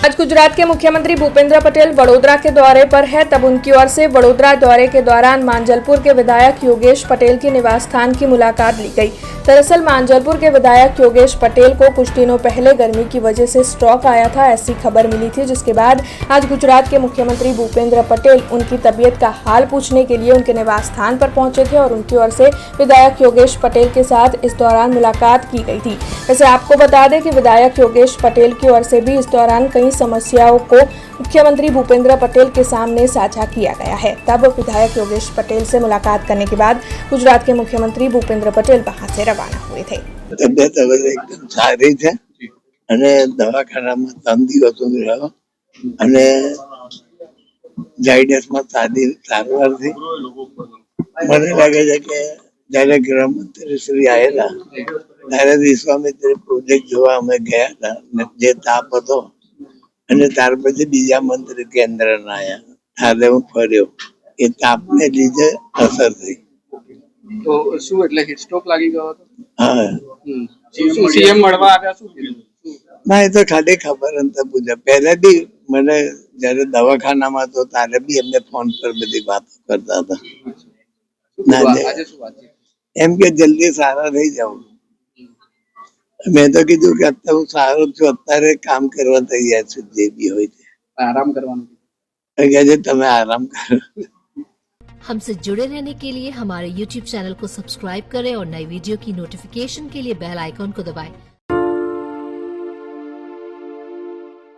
आज गुजरात के मुख्यमंत्री भूपेंद्र पटेल वडोदरा के दौरे पर है, तब उनकी ओर से वडोदरा दौरे के दौरान मांजलपुर के विधायक योगेश पटेल के निवास स्थान की मुलाकात ली गई। दरअसल मांजलपुर के विधायक योगेश पटेल को कुछ दिनों पहले गर्मी की वजह से स्ट्रोक आया था, ऐसी खबर मिली थी, जिसके बाद आज गुजरात के मुख्यमंत्री भूपेंद्र पटेल उनकी तबीयत का हाल पूछने के लिए उनके निवास स्थान पर पहुंचे थे और उनकी ओर से विधायक योगेश पटेल के साथ इस दौरान मुलाकात की गई थी। वैसे आपको बता दें कि विधायक योगेश पटेल की ओर से भी इस दौरान कई समस्याओं को मुख्यमंत्री भूपेंद्र पटेल के सामने साझा किया गया है। तब विधायक योगेश पटेल से मुलाकात करने के बाद गुजरात के मुख्यमंत्री भूपेंद्र पटेल वहां से रवाना हुए थे। तबियत एकदम सारी है અને દવાખાનામાં 3 દિવસ રહ્યો અને જાયડસમાં સારવારથી મને લાગે છે કે જ્યારે ગૃહમંત્રી શ્રી આયેલા ત્યારે વિશ્વામિત્ર પ્રોજેક્ટ જોવા અમે ગયા હતા, જે તાપ હતો અને ત્યાર પછી બીજા મંત્રી કેન્દ્રના આવ્યા, ત્યારે હું ફર્યો, એ તાપને લીધે અસર થઈ। તો શું એટલે હીટ સ્ટ્રોક લાગી ગયો હતો? હા, સીએમ મળવા આવ્યા શું કીધું? ના એ તો ખાલી ખબર અંતર પૂછે। પહેલે બી મને જયારે દવાખાનામાં હતો ત્યારે બી એમને ફોન પર બધી વાતો કરતા હતા। આજે શું વાત છે? એમ કે જલ્દી સારા થઈ જાવ। મેં તો કીધું કે અત્યારે હું સારો છું, અત્યારે કામ કરવા તૈયાર છું, જે બી હોય તે। આરામ કરવાનું કહે છે તમે આરામ કરો। हमसे जुड़े रहने के लिए हमारे YouTube चैनल को सब्सक्राइब करें और नई वीडियो की नोटिफिकेशन के लिए बेल आइकॉन को दबाएं।